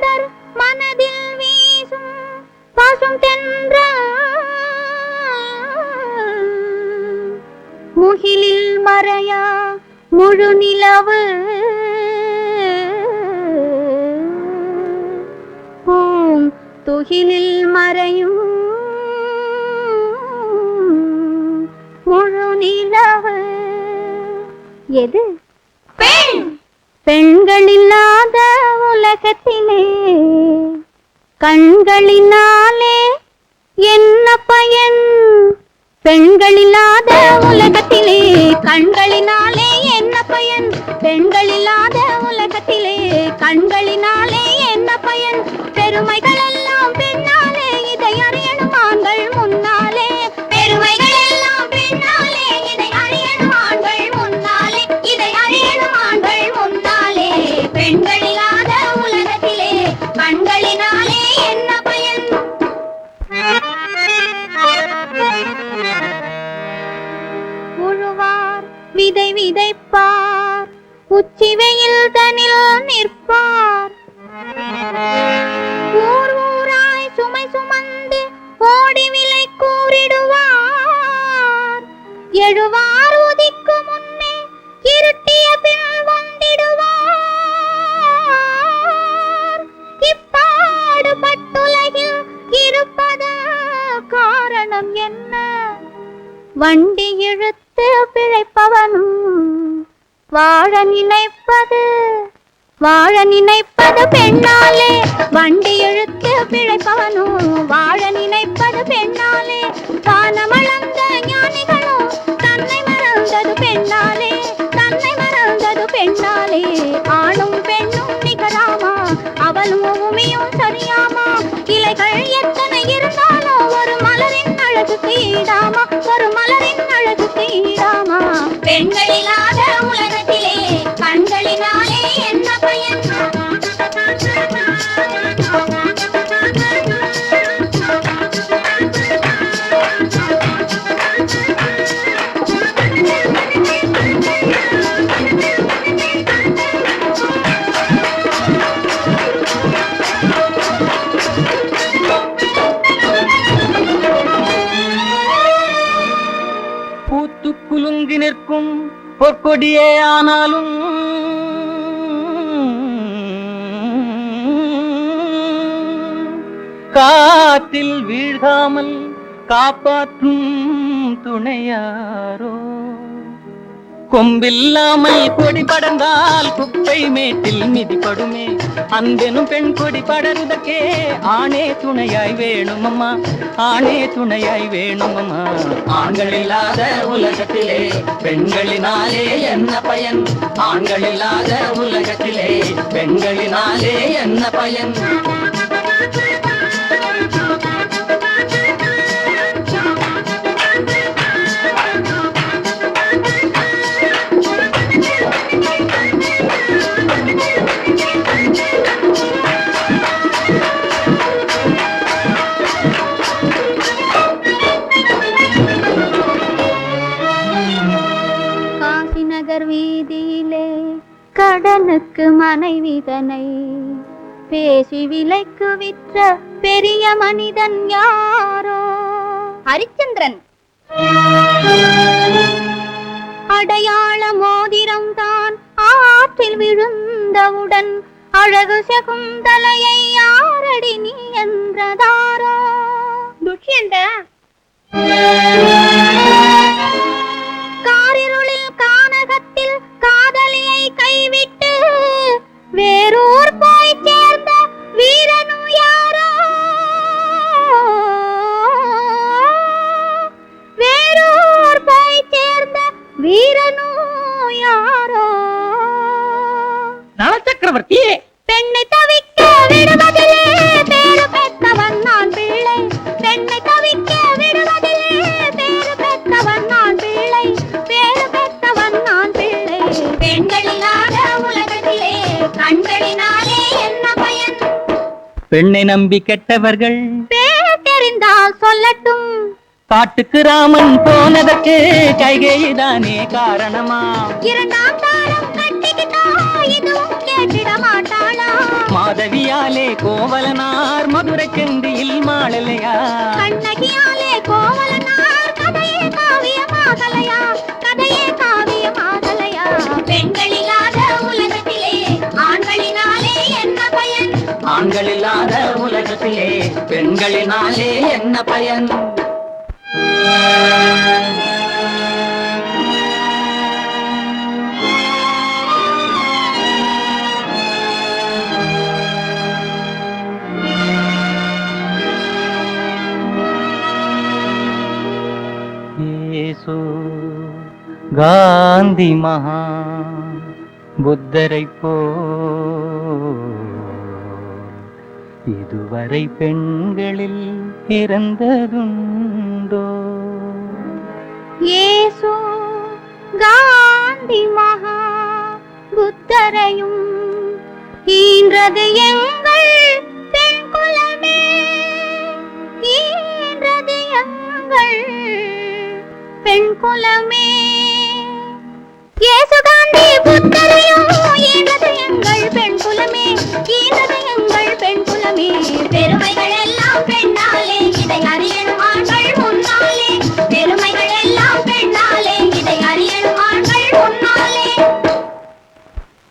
மாந்தர் மனதில் வீசும் பசும் தென்றல் முகிலில் மறையா முழு நிலவு துகிலில் மறையும் முழு நிலவு. எது? பெண். பெண்களில்லாத உலகத்திலே கண்களினாலே என்ன பயன்? பெண்களில்லாத உலகத்திலே கண்களினாலே என்ன பயன்? பெண்களில்லாத உலகத்திலே கண்களினாலே என்ன பயன்? பெருமைகள் எல்லாம் பெண்ணாலே இதை அறியணும் ஆண்கள் முன்னாலே. பெருமைகள் எல்லாம் பெண்ணாலே இதை அறியணும் ஆண்கள் முன்னாலே. இதை அறியணும் ஆண்கள் முன்னாலே. பெண்களில்லாத உலகத்திலே கண்களினாலே என்ன பயன்? உழுவார் விதை விதைப்பார் உச்சி வெயில் தனில் நிற்பார். ஊர் ஊராய் சுமை சுமந்து ஓடி விலை கூறிடுவார். எழுவார் உதிக்கு முன்னே இருட்டிய பின் வந்திடுவார். இப்பாடுபட்டுலகில் இருப்பது காரணம் என்ன? வண்டி இழுத்து பிழைப்பவனும் வாழ நினைப்பது பெண்ணாலே. வண்டி இழுத்து பிழைப்பவனும் வாழ நினைப்பது பெண்ணாலே. தானமளந்த ஞானிகளும் தன்னை மறந்தது பெண்ணாலே. தன்னை மறந்தது பெண்ணாலே. ஆணும் பெண்ணும் நிகராமா, அவளும் பூமியும் சரியாமா. இலைகள் எத்தனை இருந்தாலும் ஒரு மலரின் அழகுக்கு ஈடாமா. ஒரு மலரின் அழகுக்கு ஈடாமா. பெண்களில்லாத உலகத்திலே கண்களினாலே என்ன பயன்? பூத்து குலுங்கி நிற்கும் பொற்கொடியே ஆனாலும் காற்றில் வீழ்காமல் காப்பாற்றும் துணையாரோ? கொம்பில்லாமல் கொடி படர்ந்தால் குப்பை மேட்டில் மிதிப்படுமே. அன்பெனும் பெண் கொடி படர்ந்தக்கே ஆணே துணையாய் வேணுமம்மா. ஆணே துணையாய் வேணுமம்மா. ஆண்கள் இல்லாத உலகத்திலே பெண்களினாலே என்ன பயன்? ஆண்கள் இல்லாத உலகத்திலே பெண்களினாலே என்ன பயன்? வீதியிலே கடனுக்கு மனைவிதனை பேசி விலைக்கு விற்ற பெரிய மனிதன் யாரோ? ஹரிச்சந்திரன். அடையாள மோதிரம் தான் ஆற்றில் விழுந்தவுடன் அழகு சகுந்தலையை யாரடி நீ என்றதாரோ? துஷ்யந்த. காரிருளில் கானகத்தில் காதலியை கைவிட்டு வேறூர் போய் சேர்ந்த வீரனும் யாரோ? வேறூர் போய் சேர்ந்த வீரனும் யாரோ? நலச்சக்கரவர்த்தி. பெண்ணை தவிக்க விடுவதிலே பேரு பெற்றவன் நான் பிள்ளை. பெண்ணை தவிக்க விடுவதிலே பேரு பெற்றவன் நான் பிள்ளை. பேரு பெற்றவன் நான் பிள்ளை. பெண்களில்லாத உலகத்திலே கண்களினாலே என்ன பயன்? பெண்ணை நம்பி கெட்டவர்கள் பேர் தெரிந்தால் சொல்லட்டும். காட்டுக்கு ராமன் போனதற்கு கைகேயிதானே காரணமா? இரண்டாம் தாரம் கட்டிக்கிட்டா இதுவும் கேட்டிட மாட்டாளா? மாதவியாலே கோவலனார் மதுரை செந்தியில் மாளலையா கண்ணகியாலே கோவலனார் கதையே காவியமாகலையா கதையே காவியமாகலையா பெண்களில்லாத உலகத்திலே ஆண்களினாலே என்ன பயன் ஆண்களில்லாத உலகத்திலே பெண்களினாலே என்ன பயன் இயேசு காந்தி மகா புத்தரை போ இதுவரை பெண்களில் பிறந்ததுண்டோ இயேசு காந்தி மகா புத்தரையும் ஈன்றது எங்கள் பெண் குலமே ஈன்றது எங்கள் பெண் குலமே இயேசு காந்தி புத்தரையும் ஈன்றது எங்கள் பெண் குலமே ஈன்றது எங்கள் பெண் குலமே பெருமைகள்